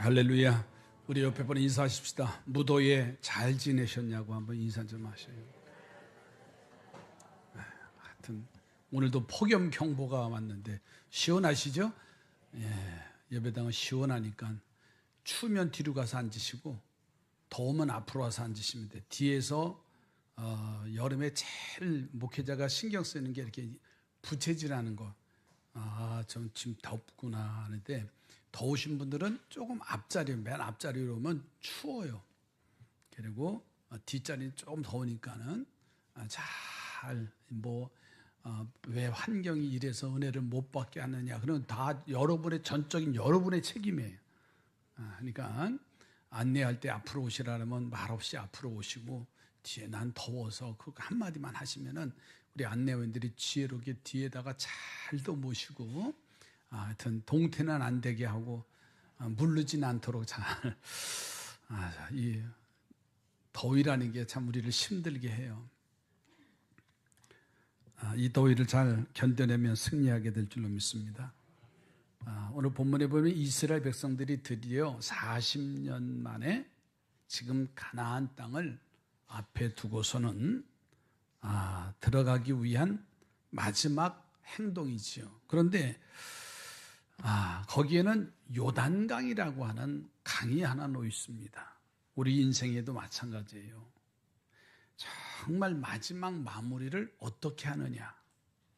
할렐루야. 우리 옆에 분 인사하십시다. 무도에 잘 지내셨냐고 한번 인사 좀 하셔요. 하여튼 오늘도 폭염 경보가 왔는데 시원하시죠? 예배당은 시원하니까 추우면 뒤로 가서 앉으시고 더우면 앞으로 와서 앉으시면 돼. 뒤에서 여름에 제일 목회자가 신경 쓰는 게 이렇게 부채질하는 거. 좀 지금 덥구나 하는데 더우신 분들은 조금 앞자리, 맨 앞자리로 오면 추워요. 그리고 뒷자리는 조금 더우니까는 왜 환경이 이래서 은혜를 못 받게 하느냐. 그러면 다 여러분의 전적인 여러분의 책임이에요. 그러니까 안내할 때 앞으로 오시라면 말없이 앞으로 오시고 뒤에 난 더워서 그 한마디만 하시면은 우리 안내원들이 지혜롭게 뒤에다가 잘도 모시고 하여튼 동태는 안 되게 하고 물르진 않도록 이 더위라는 게 참 우리를 힘들게 해요. 이 더위를 잘 견뎌내면 승리하게 될 줄로 믿습니다. 오늘 본문에 보면 이스라엘 백성들이 드디어 40년 만에 지금 가나안 땅을 앞에 두고서는 들어가기 위한 마지막 행동이지요. 그런데 거기에는 요단강이라고 하는 강이 하나 놓여 있습니다. 우리 인생에도 마찬가지예요. 정말 마지막 마무리를 어떻게 하느냐.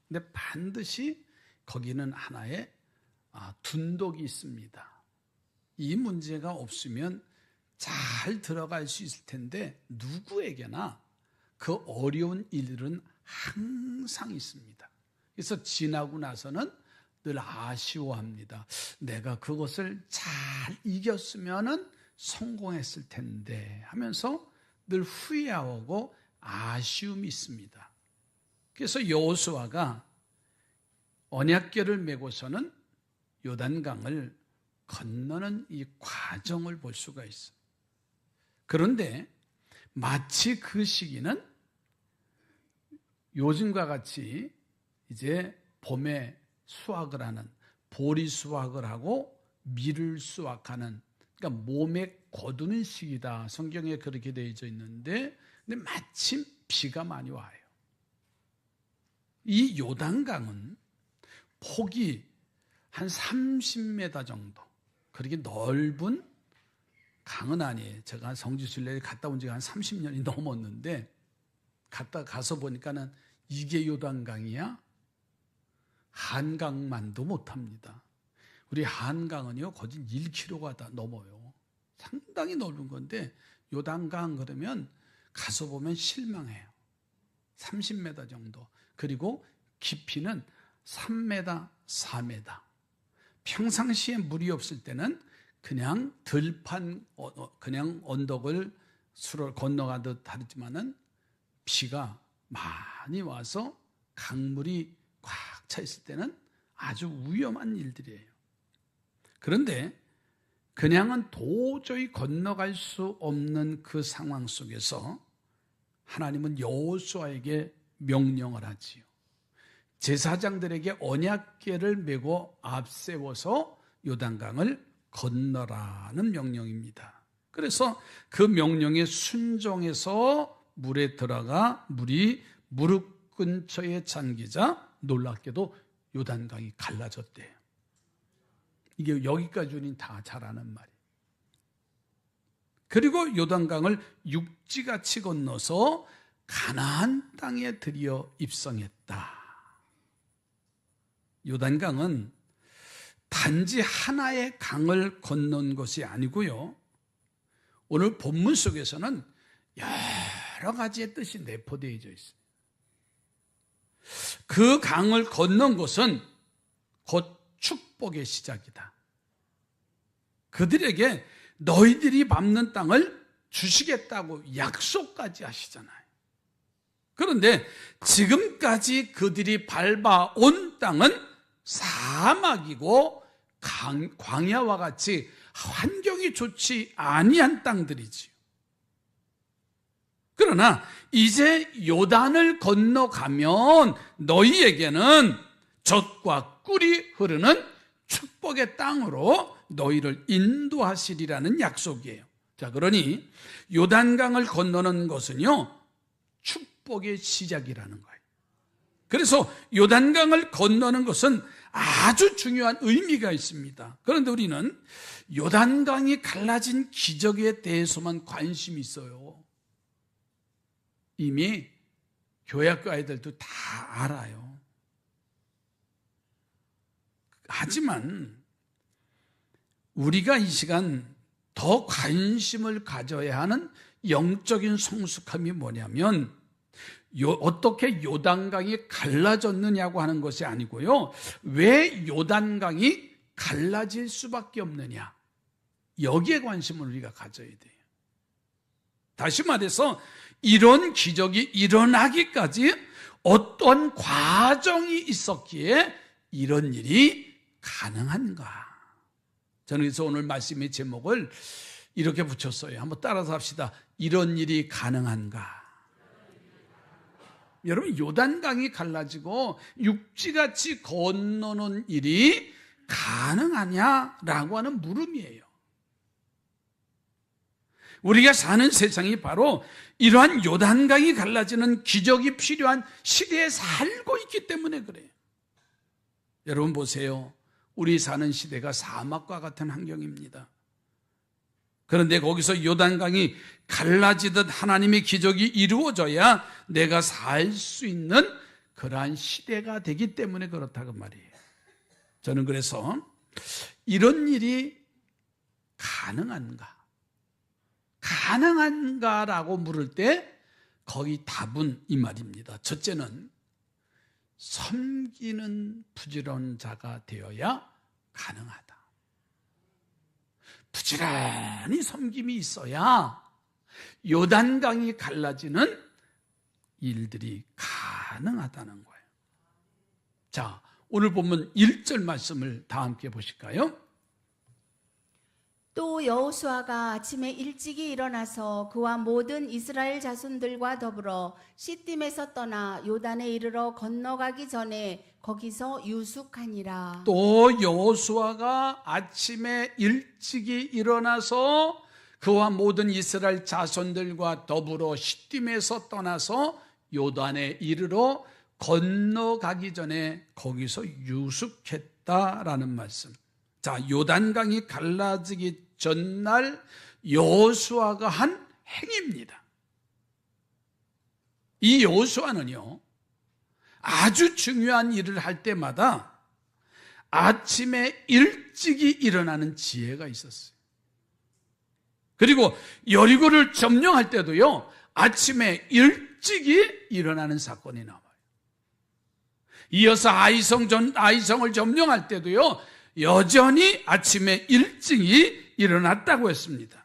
근데 반드시 거기는 하나의 둔독이 있습니다. 이 문제가 없으면 잘 들어갈 수 있을 텐데 누구에게나 그 어려운 일들은 항상 있습니다. 그래서 지나고 나서는 늘 아쉬워합니다. 내가 그것을 잘 이겼으면 성공했을 텐데 하면서 늘 후회하고 아쉬움이 있습니다. 그래서 여호수아가 언약궤를 메고서는 요단강을 건너는 이 과정을 볼 수가 있어요. 그런데 마치 그 시기는 요즘과 같이 이제 봄에 수확을 하는 보리 수확을 하고 밀을 수확하는, 그러니까 몸에 거두는 시기다. 성경에 그렇게 되어져 있는데 근데 마침 비가 많이 와요. 이 요단강은 폭이 한 30m 정도, 그렇게 넓은 강은 아니에요. 제가 성지순례에 갔다 온 지가 한 30년이 넘었는데 가서 보니까는 이게 요단강이야? 한강만도 못합니다. 우리 한강은요 거의 1km가 다 넘어요. 상당히 넓은 건데 요단강 그러면 가서 보면 실망해요. 30m 정도. 그리고 깊이는 3m, 4m. 평상시에 물이 없을 때는 그냥 들판, 그냥 언덕을 수로 건너가듯 하지만은 비가 많이 와서 강물이 꽉 차 있을 때는 아주 위험한 일들이에요. 그런데 그냥은 도저히 건너갈 수 없는 그 상황 속에서 하나님은 여호수아에게 명령을 하지요. 제사장들에게 언약궤를 메고 앞세워서 요단강을 건너라는 명령입니다. 그래서 그 명령에 순종해서 물에 들어가 물이 무릎 근처에 잠기자 놀랍게도 요단강이 갈라졌대요. 이게 여기까지 우린 다 잘 아는 말이에요. 그리고 요단강을 육지같이 건너서 가나안 땅에 들여 입성했다. 요단강은 단지 하나의 강을 건넌 것이 아니고요. 오늘 본문 속에서는 여러 가지의 뜻이 내포되어져 있어요. 그 강을 건넌 것은 곧 축복의 시작이다. 그들에게 너희들이 밟는 땅을 주시겠다고 약속까지 하시잖아요. 그런데 지금까지 그들이 밟아온 땅은 사막이고 광야와 같이 환경이 좋지 아니한 땅들이지요. 그러나 이제 요단을 건너가면 너희에게는 젖과 꿀이 흐르는 축복의 땅으로 너희를 인도하시리라는 약속이에요. 자, 그러니 요단강을 건너는 것은요, 축복의 시작이라는 거예요. 그래서 요단강을 건너는 것은 아주 중요한 의미가 있습니다. 그런데 우리는 요단강이 갈라진 기적에 대해서만 관심이 있어요. 이미 교회학교 아이들도 다 알아요. 하지만 우리가 이 시간 더 관심을 가져야 하는 영적인 성숙함이 뭐냐면, 어떻게 요단강이 갈라졌느냐고 하는 것이 아니고요, 왜 요단강이 갈라질 수밖에 없느냐, 여기에 관심을 우리가 가져야 돼요. 다시 말해서 이런 기적이 일어나기까지 어떤 과정이 있었기에 이런 일이 가능한가. 저는 그래서 오늘 말씀의 제목을 이렇게 붙였어요. 한번 따라서 합시다. 이런 일이 가능한가. 여러분, 요단강이 갈라지고 육지같이 건너는 일이 가능하냐라고 하는 물음이에요. 우리가 사는 세상이 바로 이러한 요단강이 갈라지는 기적이 필요한 시대에 살고 있기 때문에 그래요. 여러분 보세요. 우리 사는 시대가 사막과 같은 환경입니다. 그런데 거기서 요단강이 갈라지듯 하나님의 기적이 이루어져야 내가 살 수 있는 그러한 시대가 되기 때문에 그렇다고 말이에요. 저는 그래서 이런 일이 가능한가? 가능한가라고 물을 때 거기 답은 이 말입니다. 첫째는 섬기는 부지런한 자가 되어야 가능하다. 부지런히 섬김이 있어야 요단강이 갈라지는 일들이 가능하다는 거예요. 자, 오늘 보면 1절 말씀을 다 함께 보실까요? 또 여호수아가 아침에 일찍이 일어나서 그와 모든 이스라엘 자손들과 더불어 시딤에서 떠나 요단에 이르러 건너가기 전에 거기서 유숙하니라. 또 여호수아가 아침에 일찍이 일어나서 그와 모든 이스라엘 자손들과 더불어 시딤에서 떠나서 요단에 이르러 건너가기 전에 거기서 유숙했다라는 말씀. 자, 요단강이 갈라지기 전날 여호수아가 한 행위입니다. 이 여호수아는요, 아주 중요한 일을 할 때마다 아침에 일찍이 일어나는 지혜가 있었어요. 그리고 여리고를 점령할 때도요, 아침에 일찍이 일어나는 사건이 나와요. 이어서 아이성을 점령할 때도요, 여전히 아침에 일찍이 일어났다고 했습니다.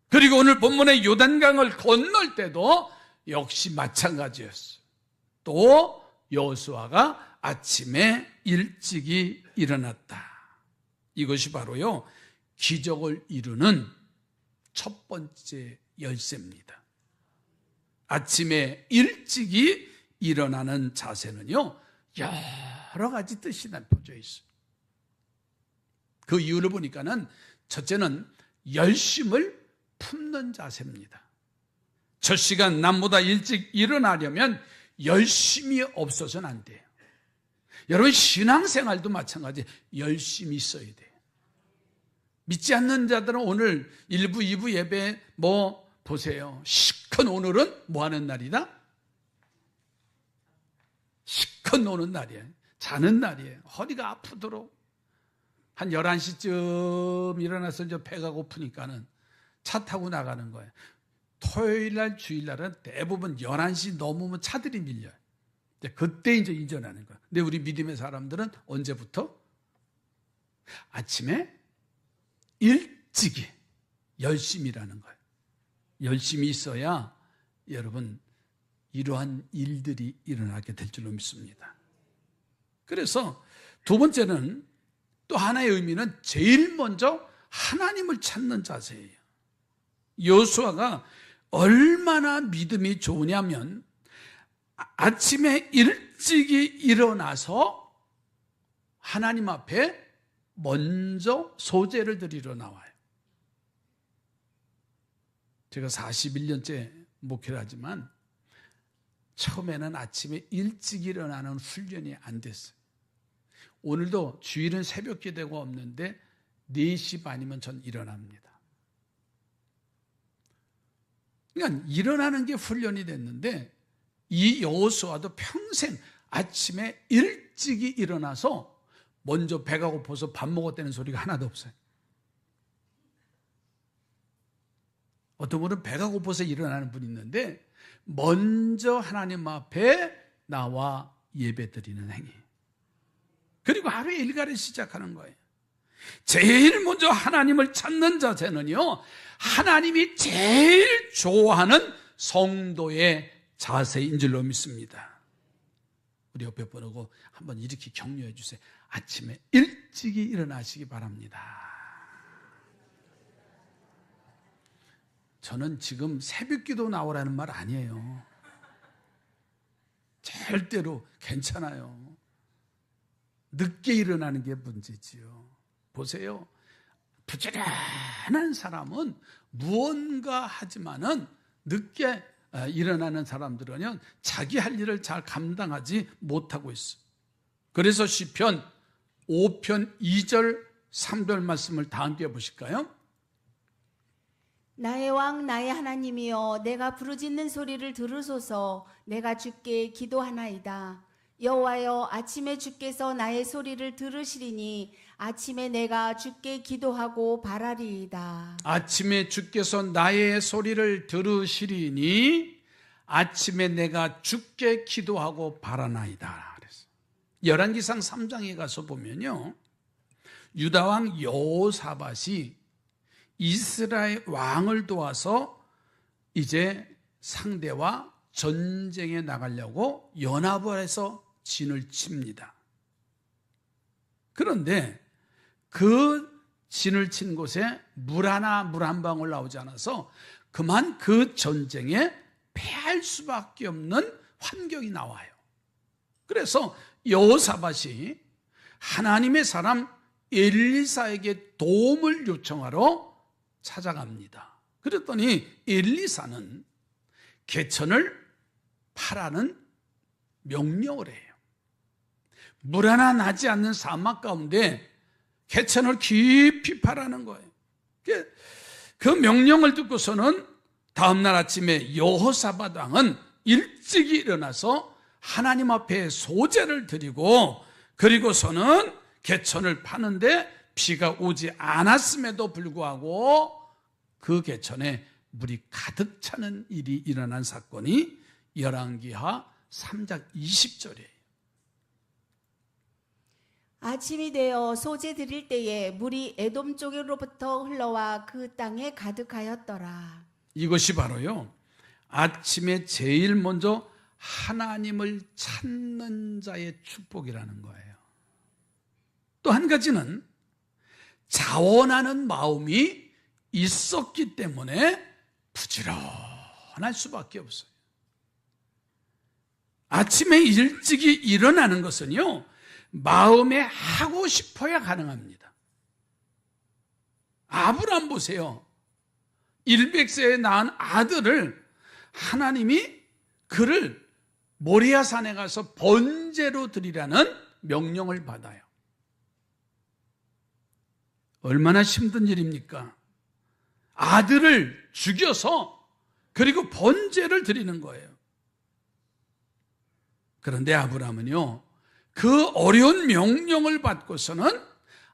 그리고 오늘 본문의 요단강을 건널 때도 역시 마찬가지였어요. 또 여호수아가 아침에 일찍이 일어났다. 이것이 바로요, 기적을 이루는 첫 번째 열쇠입니다. 아침에 일찍이 일어나는 자세는요, 여러 가지 뜻이 담겨져 있어요. 그 이유를 보니까는 첫째는 열심을 품는 자세입니다. 첫 시간 남보다 일찍 일어나려면 열심이 없어서는 안 돼요. 여러분, 신앙생활도 마찬가지, 열심이 있어야 돼요. 믿지 않는 자들은 오늘 1부, 2부 예배 보세요. 시큰 오늘은 뭐 하는 날이다? 시큰 노는 날이에요. 자는 날이에요. 허리가 아프도록. 한 11시쯤 일어나서 이제 배가 고프니까는 차 타고 나가는 거예요. 토요일 날, 주일 날은 대부분 11시 넘으면 차들이 밀려요. 그때 이제 이전하는 거예요. 근데 우리 믿음의 사람들은 언제부터? 아침에 일찍이 열심이라는 거예요. 열심히 있어야 여러분 이러한 일들이 일어나게 될 줄로 믿습니다. 그래서 두 번째는 또 하나의 의미는 제일 먼저 하나님을 찾는 자세예요. 여호수아가 얼마나 믿음이 좋으냐면 아침에 일찍이 일어나서 하나님 앞에 먼저 소제를 드리러 나와요. 제가 41년째 목회를 하지만 처음에는 아침에 일찍 일어나는 훈련이 안 됐어요. 오늘도 주일은 새벽 기도가 없는데 4시 반이면 전 일어납니다. 그러니까 일어나는 게 훈련이 됐는데 이 여호수아도 평생 아침에 일찍이 일어나서 먼저 배가 고파서 밥 먹었다는 소리가 하나도 없어요. 어떤 분은 배가 고파서 일어나는 분이 있는데 먼저 하나님 앞에 나와 예배드리는 행위. 그리고 하루의 일과를 시작하는 거예요. 제일 먼저 하나님을 찾는 자세는요, 하나님이 제일 좋아하는 성도의 자세인 줄로 믿습니다. 우리 옆에 보고 한번 이렇게 격려해 주세요. 아침에 일찍이 일어나시기 바랍니다. 저는 지금 새벽기도 나오라는 말 아니에요. 절대로 괜찮아요. 늦게 일어나는 게 문제지요. 보세요. 부지런한 사람은 무언가 하지만은 늦게 일어나는 사람들은 자기 할 일을 잘 감당하지 못하고 있어요. 그래서 시편 5편 2절 3절 말씀을 다 함께 보실까요? 나의 왕 나의 하나님이여 내가 부르짖는 소리를 들으소서. 내가 주께 기도하나이다. 여호와여 아침에 주께서 나의 소리를 들으시리니 아침에 내가 주께 기도하고 바라리이다. 아침에 주께서 나의 소리를 들으시리니 아침에 내가 주께 기도하고 바라나이다. 그래서 열왕기상 3장에 가서 보면요, 유다 왕 여호사밧이 이스라엘 왕을 도와서 이제 상대와 전쟁에 나가려고 연합을 해서 진을 칩니다. 그런데 그 진을 친 곳에 물 한 방울 나오지 않아서 그만 그 전쟁에 패할 수밖에 없는 환경이 나와요. 그래서 여호사밧이 하나님의 사람 엘리사에게 도움을 요청하러 찾아갑니다. 그랬더니 엘리사는 개천을 파라는 명령을 해요. 물 하나 나지 않는 사막 가운데 개천을 깊이 파라는 거예요. 그 명령을 듣고서는 다음날 아침에 여호사밧 왕은 일찍이 일어나서 하나님 앞에 소제를 드리고 그리고서는 개천을 파는데 비가 오지 않았음에도 불구하고 그 개천에 물이 가득 차는 일이 일어난 사건이 열왕기하 3장 20절이에요. 아침이 되어 소제 드릴 때에 물이 에돔 쪽으로부터 흘러와 그 땅에 가득하였더라. 이것이 바로요, 아침에 제일 먼저 하나님을 찾는 자의 축복이라는 거예요. 또 한 가지는 자원하는 마음이 있었기 때문에 부지런할 수밖에 없어요. 아침에 일찍이 일어나는 것은요, 마음에 하고 싶어야 가능합니다. 아브람 보세요. 100세에 낳은 아들을 하나님이 그를 모리아 산에 가서 번제로 드리라는 명령을 받아요. 얼마나 힘든 일입니까? 아들을 죽여서 그리고 번제를 드리는 거예요. 그런데 아브라함은요, 그 어려운 명령을 받고서는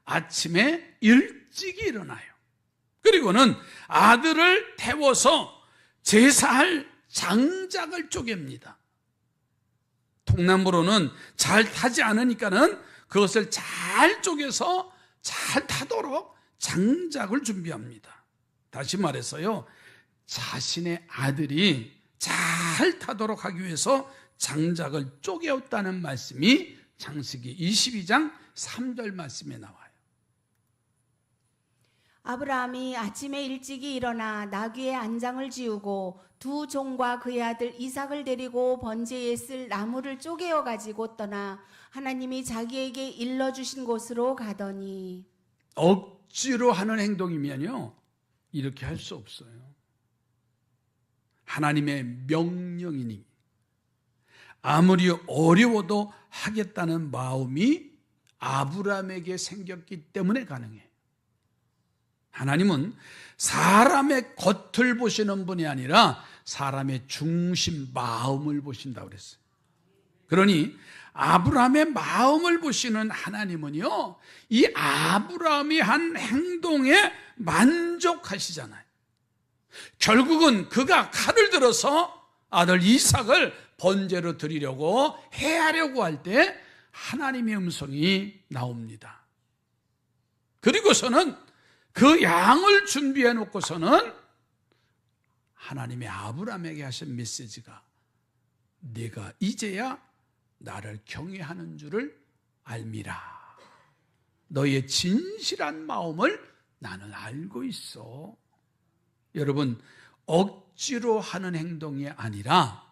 아침에 일찍 일어나요. 그리고는 아들을 태워서 제사할 장작을 쪼갭니다. 통나무로는 잘 타지 않으니까는 그것을 잘 쪼개서 잘 타도록 장작을 준비합니다. 다시 말해서요, 자신의 아들이 잘 타도록 하기 위해서 장작을 쪼개었다는 말씀이 창세기 22장 3절 말씀에 나와요. 아브라함이 아침에 일찍이 일어나 나귀의 안장을 지우고 두 종과 그의 아들 이삭을 데리고 번제에 쓸 나무를 쪼개어 가지고 떠나 하나님이 자기에게 일러주신 곳으로 가더니. 억지로 하는 행동이면요, 이렇게 할 수 없어요. 하나님의 명령이니 아무리 어려워도 하겠다는 마음이 아브라함에게 생겼기 때문에 가능해요. 하나님은 사람의 겉을 보시는 분이 아니라 사람의 중심 마음을 보신다고 그랬어요. 그러니 아브라함의 마음을 보시는 하나님은요, 이 아브라함이 한 행동에 만족하시잖아요. 결국은 그가 칼을 들어서 아들 이삭을 번제로 드리려고 해하려고 할 때 하나님의 음성이 나옵니다. 그리고서는 그 양을 준비해 놓고서는 하나님의 아브라함에게 하신 메시지가 네가 이제야 나를 경외하는 줄을 알미라. 너의 진실한 마음을 나는 알고 있어. 여러분, 억지로 하는 행동이 아니라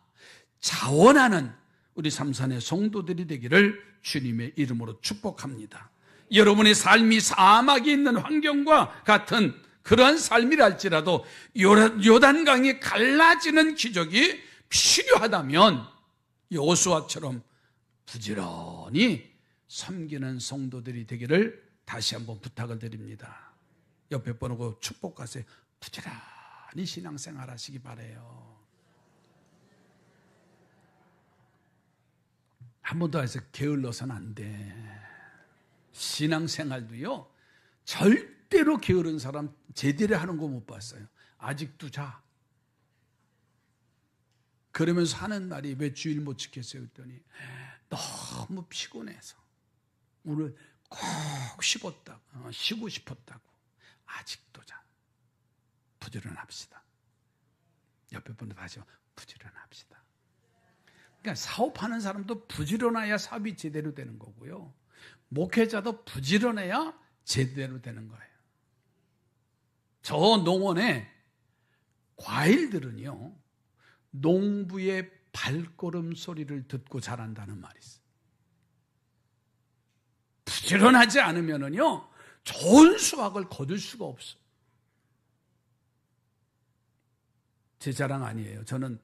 자원하는 우리 삼산의 성도들이 되기를 주님의 이름으로 축복합니다. 여러분의 삶이 사막이 있는 환경과 같은 그러한 삶이랄지라도 요단강이 갈라지는 기적이 필요하다면 여호수아처럼 부지런히 섬기는 성도들이 되기를 다시 한번 부탁을 드립니다. 옆에 보고 축복하세요. 부지런히 신앙생활 하시기 바라요. 한 번 더 해서 게을러서는 안 돼. 신앙생활도요, 절대로 게으른 사람 제대로 하는 거 못 봤어요. 아직도 자. 그러면서 하는 날이 왜 주일 못 지켰어요? 그랬더니 너무 피곤해서 오늘 꼭 쉬고 싶었다고. 아직도 자. 부지런합시다. 옆에 분도 다시 부지런합시다. 그러니까 사업하는 사람도 부지런해야 사업이 제대로 되는 거고요. 목회자도 부지런해야 제대로 되는 거예요. 저 농원에 과일들은요, 농부의 발걸음 소리를 듣고 자란다는 말이 있어요. 부지런하지 않으면요, 좋은 수확을 거둘 수가 없어요. 제 자랑 아니에요. 저는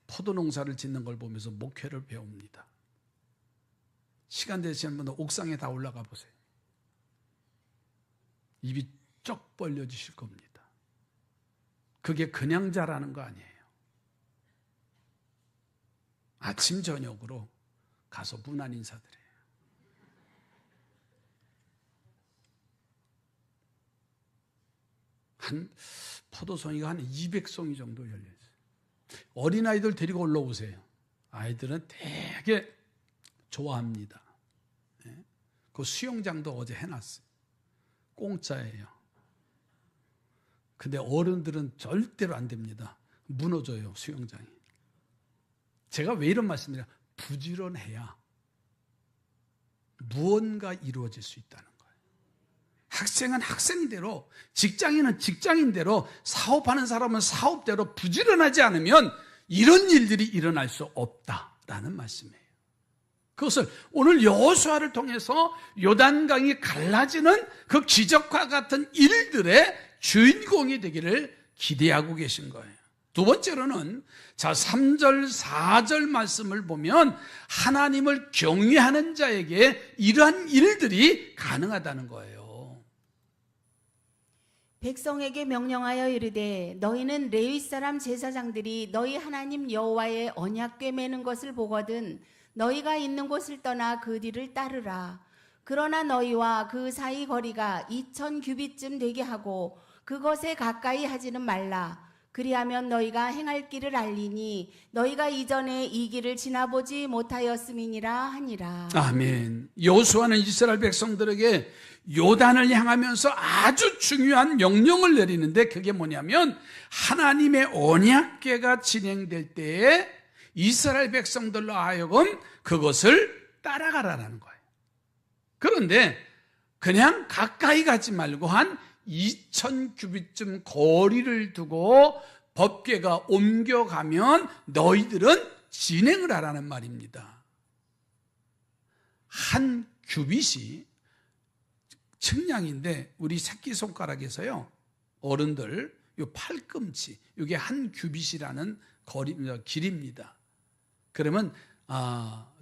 포도 농사를 짓는 걸 보면서 목회를 배웁니다. 시간 되시는 분은 옥상에 다 올라가 보세요. 입이 쩍 벌려지실 겁니다. 그게 그냥 자라는 거 아니에요. 아침 저녁으로 가서 문안 인사드려요. 한 포도송이가 한 200송이 정도 열려있어요. 어린아이들 데리고 올라오세요. 아이들은 되게 좋아합니다. 그 수영장도 어제 해놨어요. 공짜예요. 근데 어른들은 절대로 안 됩니다. 무너져요, 수영장이. 제가 왜 이런 말씀드려요? 부지런해야 무언가 이루어질 수 있다는 거예요. 학생은 학생대로, 직장인은 직장인대로, 사업하는 사람은 사업대로 부지런하지 않으면 이런 일들이 일어날 수 없다라는 말씀이에요. 그것을 오늘 여호수아를 통해서 요단강이 갈라지는 그 기적과 같은 일들의 주인공이 되기를 기대하고 계신 거예요. 두 번째로는 3절, 4절 말씀을 보면 하나님을 경외하는 자에게 이러한 일들이 가능하다는 거예요. 백성에게 명령하여 이르되 너희는 레위 사람 제사장들이 너희 하나님 여호와의 언약궤 매는 것을 보거든 너희가 있는 곳을 떠나 그 뒤를 따르라. 그러나 너희와 그 사이 거리가 2000 규빗쯤 되게 하고 그것에 가까이 하지는 말라. 그리하면 너희가 행할 길을 알리니 너희가 이전에 이 길을 지나보지 못하였음이니라 하니라. 아멘. 여호수아는 이스라엘 백성들에게 요단을 향하면서 아주 중요한 명령을 내리는데 그게 뭐냐면 하나님의 언약궤가 진행될 때에 이스라엘 백성들로 하여금 그것을 따라가라는 거예요. 그런데 그냥 가까이 가지 말고 한 2000규빗쯤 거리를 두고 법궤가 옮겨가면 너희들은 진행을 하라는 말입니다. 한 규빗이 측량인데 우리 새끼손가락에서요, 어른들 요 팔꿈치, 이게 한 규빗이라는 길입니다. 그러면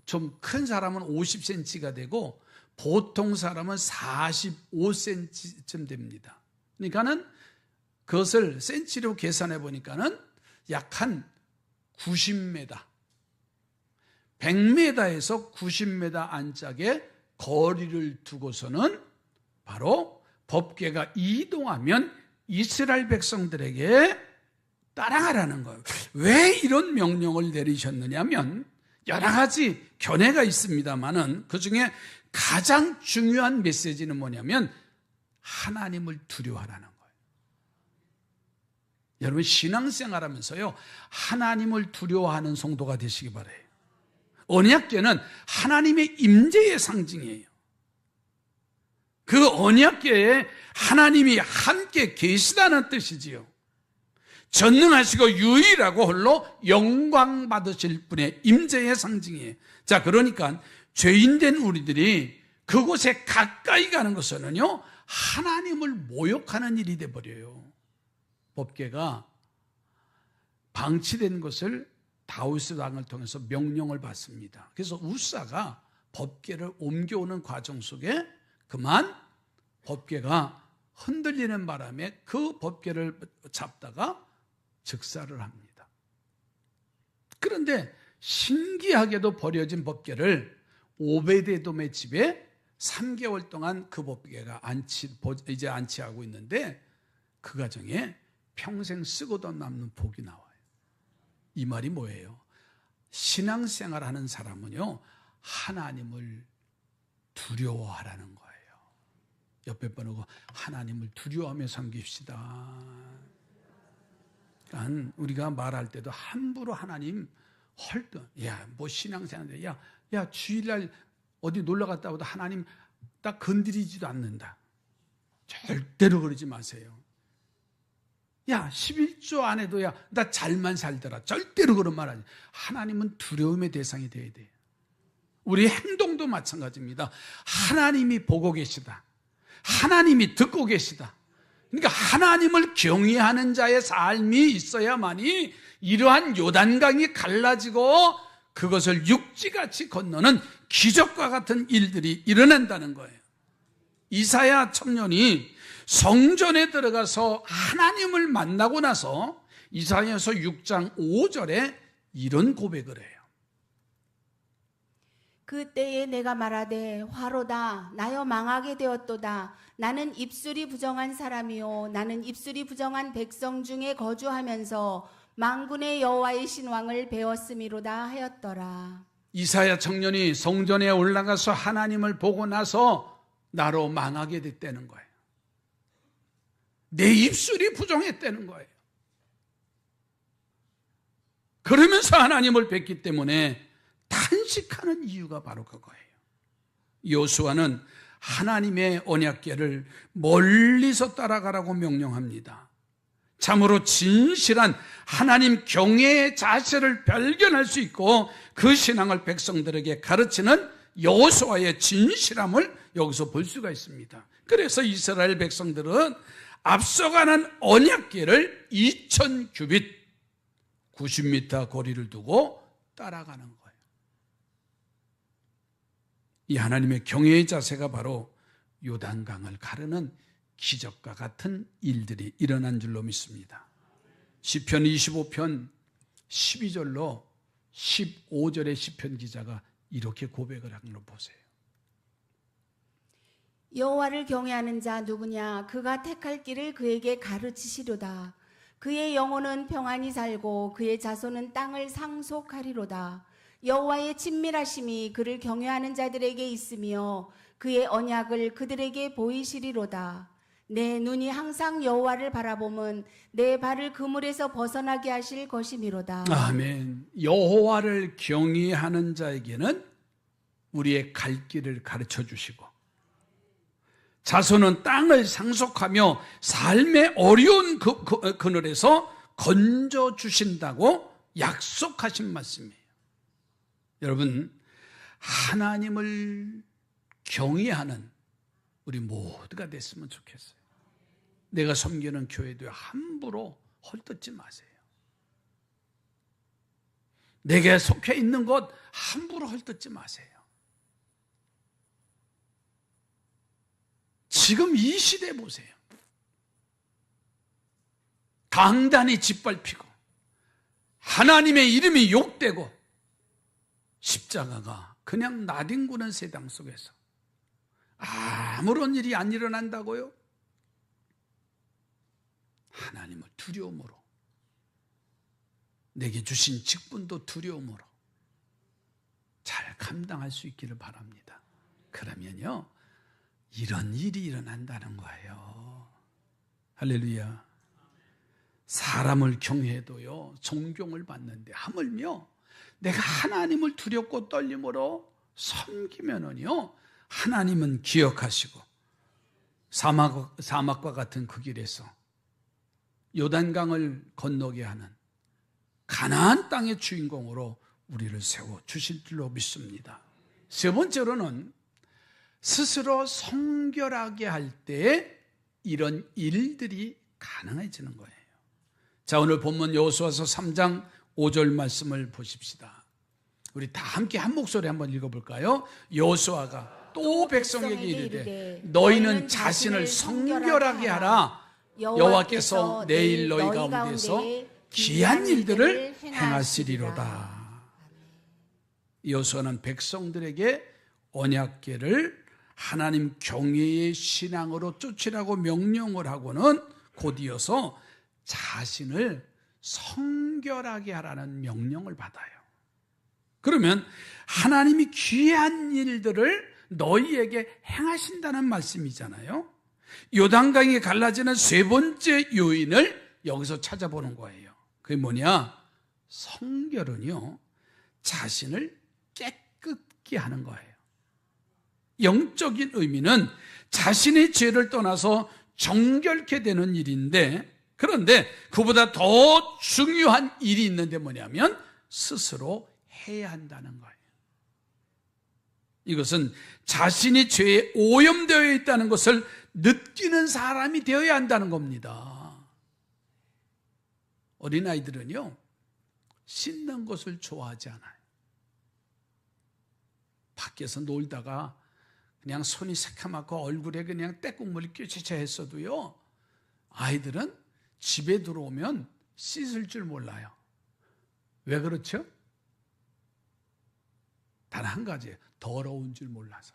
좀 큰 사람은 50cm가 되고 보통 사람은 45cm쯤 됩니다. 그러니까는 그것을 센치로 계산해 보니까는 약 한 90m, 100m에서 90m 안짝의 거리를 두고서는 바로 법궤가 이동하면 이스라엘 백성들에게 따라가라는 거예요. 왜 이런 명령을 내리셨느냐면 여러 가지 견해가 있습니다만은 그중에 가장 중요한 메시지는 뭐냐면 하나님을 두려워하라는 거예요. 여러분 신앙생활 하면서요, 하나님을 두려워하는 성도가 되시기 바라요. 언약궤는 하나님의 임재의 상징이에요. 그 언약궤에 하나님이 함께 계시다는 뜻이지요. 전능하시고 유일하고 홀로 영광 받으실 분의 임재의 상징이에요. 자, 그러니까 죄인된 우리들이 그곳에 가까이 가는 것은요, 하나님을 모욕하는 일이 돼버려요. 법궤가 방치된 것을 다윗 왕을 통해서 명령을 받습니다. 그래서 우사가 법궤를 옮겨오는 과정 속에 그만 법궤가 흔들리는 바람에 그 법궤를 잡다가 즉사를 합니다. 그런데 신기하게도 버려진 법궤를 오베데돔의 집에 3개월 동안 그 법궤가 이제 안치하고 있는데 그 가정에 평생 쓰고도 남는 복이 나와요. 이 말이 뭐예요? 신앙생활 하는 사람은요, 하나님을 두려워하라는 거예요. 옆에 보고 하나님을 두려워하며 섬깁시다. 그러니까 우리가 말할 때도 함부로 하나님 헐떡, 뭐 신앙생활인데, 야 주일날 어디 놀러 갔다 오도 하나님 딱 건드리지도 않는다. 절대로 그러지 마세요. 11조 안 해도 나 잘만 살더라. 절대로 그런 말 하지. 하나님은 두려움의 대상이 돼야 돼요. 우리 행동도 마찬가지입니다. 하나님이 보고 계시다. 하나님이 듣고 계시다. 그러니까 하나님을 경외하는 자의 삶이 있어야만이 이러한 요단강이 갈라지고 그것을 육지같이 건너는 기적과 같은 일들이 일어난다는 거예요. 이사야 청년이 성전에 들어가서 하나님을 만나고 나서 이사야서 6장 5절에 이런 고백을 해요. 그때에 내가 말하되 화로다 나여 망하게 되었도다. 나는 입술이 부정한 사람이요 나는 입술이 부정한 백성 중에 거주하면서 만군의 여호와의 신왕을 배웠음이로다 하였더라. 이사야 청년이 성전에 올라가서 하나님을 보고 나서 나로 망하게 됐다는 거예요. 내 입술이 부정했다는 거예요. 그러면서 하나님을 뵙기 때문에 탄식하는 이유가 바로 그거예요. 여호수아는 하나님의 언약궤를 멀리서 따라가라고 명령합니다. 참으로 진실한 하나님 경외의 자세를 발견할 수 있고 그 신앙을 백성들에게 가르치는 여호수아의 진실함을 여기서 볼 수가 있습니다. 그래서 이스라엘 백성들은 앞서가는 언약궤를 2000규빗 90m 거리를 두고 따라가는 거예요. 이 하나님의 경외의 자세가 바로 요단강을 가르는 기적과 같은 일들이 일어난 줄로 믿습니다. 시편 25편 12절로 15절의 시편 기자가 이렇게 고백을 한 걸 보세요. 여호와를 경외하는 자 누구냐? 그가 택할 길을 그에게 가르치시로다. 그의 영혼은 평안히 살고 그의 자손은 땅을 상속하리로다. 여호와의 친밀하심이 그를 경외하는 자들에게 있으며 그의 언약을 그들에게 보이시리로다. 내 눈이 항상 여호와를 바라보면 내 발을 그물에서 벗어나게 하실 것이미로다. 아멘. 여호와를 경외하는 자에게는 우리의 갈 길을 가르쳐 주시고 자손은 땅을 상속하며 삶의 어려운 그늘에서 건져주신다고 약속하신 말씀이에요. 여러분, 하나님을 경외하는 우리 모두가 됐으면 좋겠어요. 내가 섬기는 교회도 함부로 헐뜯지 마세요. 내게 속해 있는 것 함부로 헐뜯지 마세요. 지금 이 시대 보세요. 강단이 짓밟히고 하나님의 이름이 욕되고 십자가가 그냥 나뒹구는 세상 속에서 아무런 일이 안 일어난다고요? 하나님을 두려움으로, 내게 주신 직분도 두려움으로 잘 감당할 수 있기를 바랍니다. 그러면요, 이런 일이 일어난다는 거예요. 할렐루야. 사람을 경외해도요, 존경을 받는데 하물며 내가 하나님을 두렵고 떨림으로 섬기면은요, 하나님은 기억하시고 사막과 같은 그 길에서 요단강을 건너게 하는 가나안 땅의 주인공으로 우리를 세워 주실 줄로 믿습니다. 세 번째로는 스스로 성결하게 할 때 이런 일들이 가능해지는 거예요. 자, 오늘 본문 여호수아서 3장 5절 말씀을 보십시다. 우리 다 함께 한 목소리 한번 읽어볼까요? 여호수아가 또 백성에게 이르되 너희는 자신을 성결하게 하라. 여호와께서 내일 너희 가운데서 귀한 일들을 행하시리로다. 여호수아는 백성들에게 언약궤를 하나님 경외의 신앙으로 쫓으라고 명령을 하고는 곧이어서 자신을 성결하게 하라는 명령을 받아요. 그러면 하나님이 귀한 일들을 너희에게 행하신다는 말씀이잖아요. 요단강이 갈라지는 세 번째 요인을 여기서 찾아보는 거예요. 그게 뭐냐? 성결은요, 자신을 깨끗게 하는 거예요. 영적인 의미는 자신의 죄를 떠나서 정결케 되는 일인데, 그런데 그보다 더 중요한 일이 있는데 뭐냐면 스스로 해야 한다는 거예요. 이것은 자신이 죄에 오염되어 있다는 것을 느끼는 사람이 되어야 한다는 겁니다. 어린아이들은요, 씻는 것을 좋아하지 않아요. 밖에서 놀다가 그냥 손이 새카맣고 얼굴에 그냥 떼국물이 껴치쳐 했어도요, 아이들은 집에 들어오면 씻을 줄 몰라요. 왜 그렇죠? 단 한 가지예요. 더러운 줄 몰라서.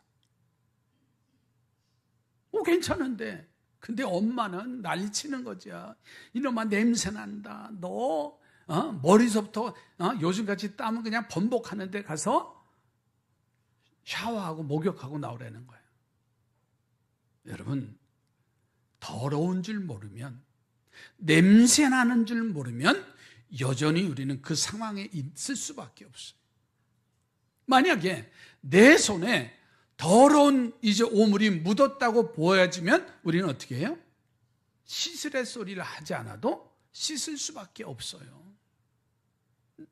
괜찮은데, 근데 엄마는 난리치는 거죠. 이놈아 냄새 난다. 너 머리서부터 요즘같이 땀은 그냥 번복하는데 가서 샤워하고 목욕하고 나오라는 거예요. 여러분, 더러운 줄 모르면, 냄새 나는 줄 모르면 여전히 우리는 그 상황에 있을 수밖에 없어요. 만약에 내 손에 더러운 이제 오물이 묻었다고 보여지면 우리는 어떻게 해요? 씻으래 소리를 하지 않아도 씻을 수밖에 없어요.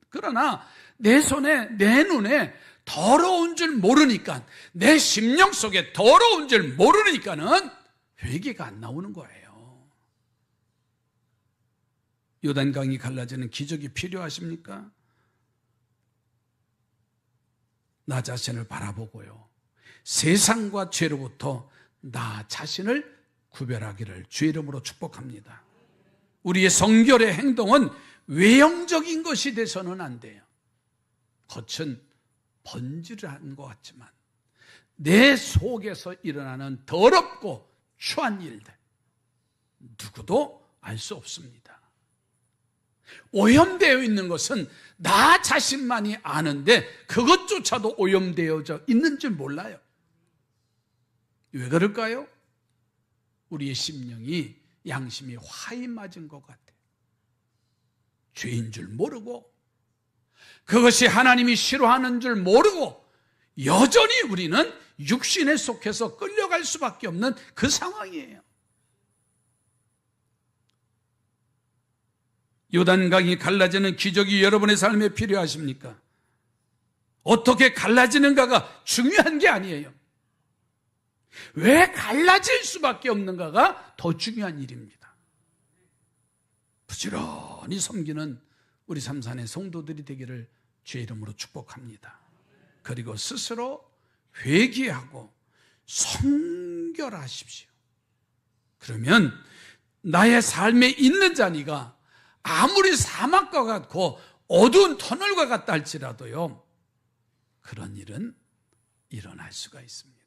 그러나 내 손에, 내 눈에 더러운 줄 모르니까, 내 심령 속에 더러운 줄 모르니까는 회개가 안 나오는 거예요. 요단강이 갈라지는 기적이 필요하십니까? 나 자신을 바라보고요, 세상과 죄로부터 나 자신을 구별하기를 주의 이름으로 축복합니다. 우리의 성결의 행동은 외형적인 것이 돼서는 안 돼요. 겉은 번지르한 것 같지만 내 속에서 일어나는 더럽고 추한 일들, 누구도 알 수 없습니다. 오염되어 있는 것은 나 자신만이 아는데 그것조차도 오염되어져 있는 줄 몰라요. 왜 그럴까요? 우리의 심령이, 양심이 화이 맞은 것 같아요. 죄인 줄 모르고, 그것이 하나님이 싫어하는 줄 모르고 여전히 우리는 육신에 속해서 끌려갈 수밖에 없는 그 상황이에요. 요단강이 갈라지는 기적이 여러분의 삶에 필요하십니까? 어떻게 갈라지는가가 중요한 게 아니에요. 왜 갈라질 수밖에 없는가가 더 중요한 일입니다. 부지런히 섬기는 우리 삼산의 성도들이 되기를 주의 이름으로 축복합니다. 그리고 스스로 회개하고 성결하십시오. 그러면 나의 삶에 있는 자니가 아무리 사막과 같고 어두운 터널과 같다 할지라도요, 그런 일은 일어날 수가 있습니다.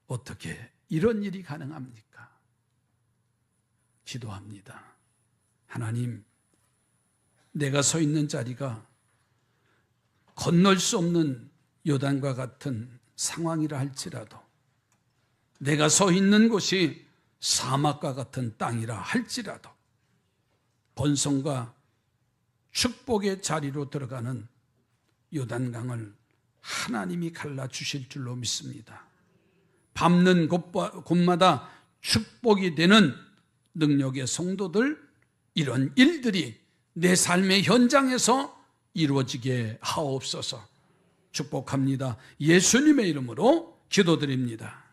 어떻게 이런 일이 가능합니까? 기도합니다. 하나님, 내가 서 있는 자리가 건널 수 없는 요단과 같은 상황이라 할지라도, 내가 서 있는 곳이 사막과 같은 땅이라 할지라도 번성과 축복의 자리로 들어가는 요단강을 하나님이 갈라주실 줄로 믿습니다. 밟는 곳마다 축복이 되는 능력의 성도들, 이런 일들이 내 삶의 현장에서 이루어지게 하옵소서. 축복합니다. 예수님의 이름으로 기도드립니다.